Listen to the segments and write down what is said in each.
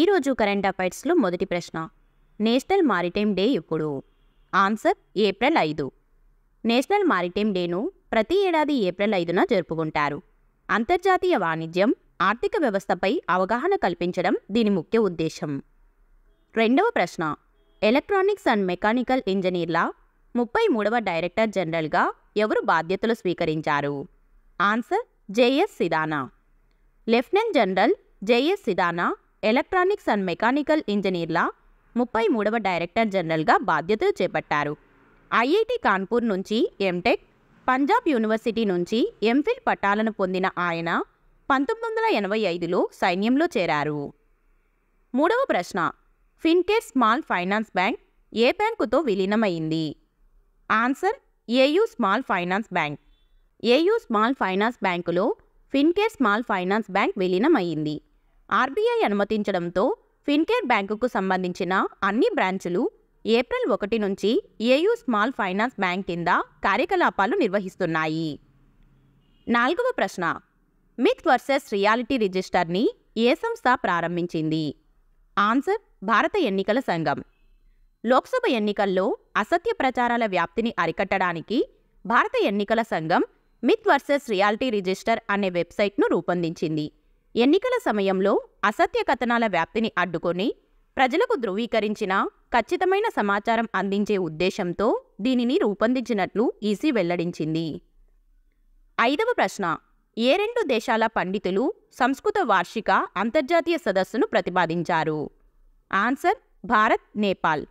ఈరోజు కరెంట్ అఫైర్స్లో మొదటి ప్రశ్న. నేషనల్ మారిటైమ్ డే ఎప్పుడు? Answer April 5. నేషనల్ మారిటైమ్ డేను ప్రతి ఏడాది ఏప్రిల్ 5న జరుపుకుంటారు. అంతర్జాతీయ వాణిజ్యం, ఆర్థిక వ్యవస్థపై అవగాహన కల్పించడం దీని ముఖ్య ఉద్దేశం. రెండవ ప్రశ్న. ఎలక్ట్రానిక్స్ అండ్ మెకానికల్ ఇంజనీర్ల 33వ డైరెక్టర్ జనరల్గా ఎవరు బాధ్యతలు స్వీకరించారు? Answer JS Sidana. Lieutenant general JS Sidana electronics and mechanical ఇంజనీర్ల 33వ డైరెక్టర్ జనరల్గా బాధ్యతలు చేపట్టారు. ఐఐటి కాన్పూర్ నుంచి ఎంటెక్, పంజాబ్ యూనివర్సిటీ నుంచి ఎంఫిల్ పట్టాలను పొందిన ఆయన 1985లో సైన్యంలో చేరారు. మూడవ ప్రశ్న. ఫిన్కేర్ స్మాల్ ఫైనాన్స్ బ్యాంక్ ఏ బ్యాంకుతో విలీనమైంది? Answer AU small finance bank. AU small finance బ్యాంకులో ఫిన్కేర్ స్మాల్ ఫైనాన్స్ బ్యాంక్ విలీనమైంది. ఆర్బీఐ అనుమతించడంతో ఫిన్కేర్ బ్యాంకుకు సంబంధించిన అన్ని బ్రాంచులు ఏప్రిల్ 1 నుంచి ఏయూ స్మాల్ ఫైనాన్స్ బ్యాంక్ కింద కార్యకలాపాలు నిర్వహిస్తున్నాయి. నాలుగవ ప్రశ్న. మిత్ వర్సెస్ రియాలిటీ రిజిస్టర్ని ఏ సంస్థ ప్రారంభించింది? ఆన్సర్ భారత ఎన్నికల సంఘం. లోక్సభ ఎన్నికల్లో అసత్య ప్రచారాల వ్యాప్తిని అరికట్టడానికి భారత ఎన్నికల సంఘం మిత్ వర్సెస్ రియాలిటీ రిజిస్టర్ అనే వెబ్సైట్ను రూపొందించింది. ఎన్నికల సమయంలో అసత్య కథనాల వ్యాప్తిని అడ్డుకొని ప్రజలకు ధృవీకరించిన ఖచ్చితమైన సమాచారం అందించే ఉద్దేశంతో దీనిని రూపొందించినట్లు ఈసీ వెల్లడించింది. ఐదవ ప్రశ్న. ఏ రెండు దేశాల పండితులు సంస్కృత వార్షిక అంతర్జాతీయ సదస్సును ప్రతిపాదించారు? ఆన్సర్ భారత్, నేపాల్.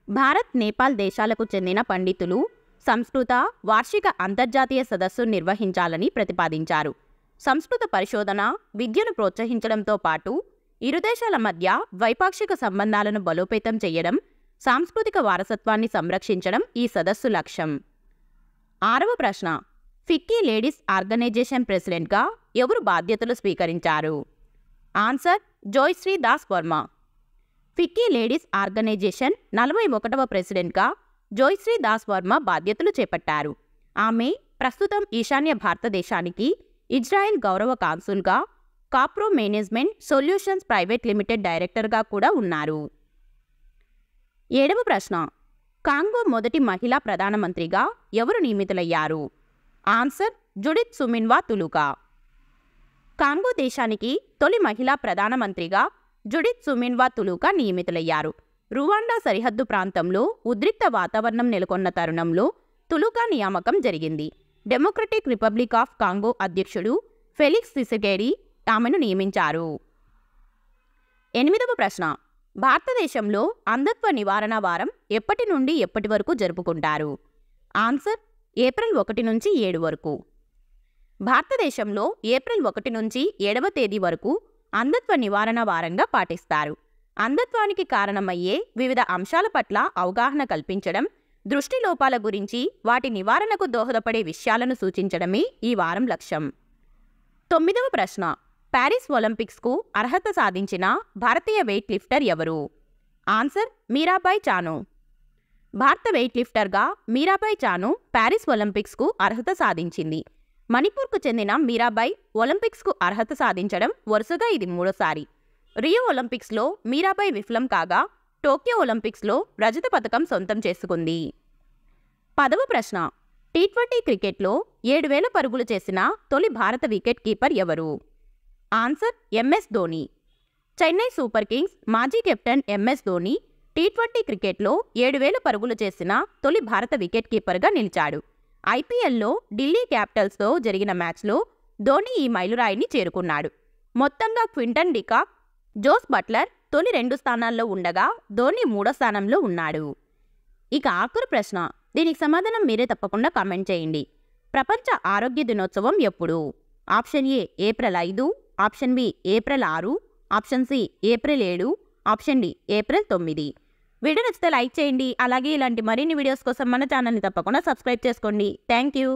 భారత్, నేపాల్ దేశాలకు చెందిన పండితులు సంస్కృత వార్షిక అంతర్జాతీయ సదస్సు నిర్వహించాలని ప్రతిపాదించారు. సంస్కృత పరిశోధన, విద్యను ప్రోత్సహించడంతో పాటు ఇరు దేశాల మధ్య ద్వైపాక్షిక సంబంధాలను బలోపేతం చేయడం, సాంస్కృతిక వారసత్వాన్ని సంరక్షించడం ఈ సదస్సు లక్ష్యం. ఆరవ ప్రశ్న. ఫిక్కీ లేడీస్ ఆర్గనైజేషన్ ప్రెసిడెంట్గా ఎవరు బాధ్యతలు స్వీకరించారు? Answer Joyashree Das Verma. FICCI ladies organisation 41వ ప్రెసిడెంట్గా జోయశ్రీ దాస్ వర్మ బాధ్యతలు చేపట్టారు. ఆమె ప్రస్తుతం ఈశాన్య భారతదేశానికి ఇజ్రాయెల్ గౌరవ కాన్సుల్గా, కాప్రో మేనేజ్మెంట్ సొల్యూషన్స్ ప్రైవేట్ లిమిటెడ్ డైరెక్టర్గా కూడా ఉన్నారు. ఏడవ ప్రశ్న. కాంగో మొదటి మహిళా ప్రధానమంత్రిగా ఎవరు నియమితులయ్యారు? Answer Judith సుమిన్వా తులుకా. కాంగో దేశానికి తొలి మహిళా ప్రధానమంత్రిగా జుడిత్ సుమిన్వా తులుకా నియమితులయ్యారు. రువాండా సరిహద్దు ప్రాంతంలో ఉద్రిక్త వాతావరణం నెలకొన్న తరుణంలో తులుకా నియామకం జరిగింది. డెమోక్రటిక్ రిపబ్లిక్ ఆఫ్ కాంగో అధ్యక్షుడు ఫెలిక్స్ సిసెకేడి ఆమెను నియమించారు. ఎనిమిదవ ప్రశ్న. భారతదేశంలో అంధత్వ నివారణ వారం ఎప్పటి నుండి ఎప్పటి వరకు జరుపుకుంటారు? ఆన్సర్ ఏప్రిల్ 1 నుంచి 7 వరకు. భారతదేశంలో ఏప్రిల్ 1 నుంచి 7వ తేదీ వరకు అంధత్వ నివారణ వారంగా పాటిస్తారు. అంధత్వానికి కారణమయ్యే వివిధ అంశాల పట్ల అవగాహన కల్పించడం, దృష్టి లోపాల గురించి వాటి నివారణకు దోహదపడే విషయాలను సూచించడమే ఈ వారం లక్ష్యం. 9వ ప్రశ్న. ప్యారిస్ ఒలింపిక్స్కు అర్హత సాధించిన భారతీయ వెయిట్ లిఫ్టర్ ఎవరు? ఆన్సర్ మీరాబాయ్ చాను. భారత వెయిట్ లిఫ్టర్గా మీరాబాయ్ చాను ప్యారిస్ ఒలింపిక్స్కు అర్హత సాధించింది. మణిపూర్కు చెందిన మీరాబాయ్ ఒలింపిక్స్కు అర్హత సాధించడం వరుసగా ఇది మూడోసారి. రియో ఒలింపిక్స్లో మీరాబాయ్ విఫలం కాగా టోక్యో ఒలింపిక్స్లో రజత పథకం సొంతం చేసుకుంది. 10వ ప్రశ్న. టీ20 క్రికెట్లో 7000 పరుగులు చేసిన తొలి భారత వికెట్ కీపర్ ఎవరు? Answer MS Dhoni. Chennai super Kings మాజీ కెప్టెన్ ఎంఎస్ ధోని టీ20 క్రికెట్లో 7000 పరుగులు చేసిన తొలి భారత వికెట్ కీపర్గా నిలిచాడు. ఐపీఎల్లో ఢిల్లీ క్యాపిటల్స్తో జరిగిన మ్యాచ్లో ధోని ఈ మైలురాయిని చేరుకున్నాడు. మొత్తంగా క్వింటన్ డికాక్, జోస్ బట్లర్ తొలి 2 స్థానాల్లో ఉండగా ధోని 3వ స్థానంలో ఉన్నాడు. ఇక ఆఖరు ప్రశ్న. దీనికి సమాధానం మీరే తప్పకుండా కామెంట్ చేయండి. ప్రపంచ ఆరోగ్య దినోత్సవం ఎప్పుడు? Option A April 5, option B April 6, option C April 7, option D April 9. Video నచ్చితే లైక్ చేయండి. అలాగే ఇలాంటి మరిన్ని వీడియోస్ కోసం మన ఛానల్ని తప్పకుండా సబ్స్క్రైబ్ చేసుకోండి. Thank you.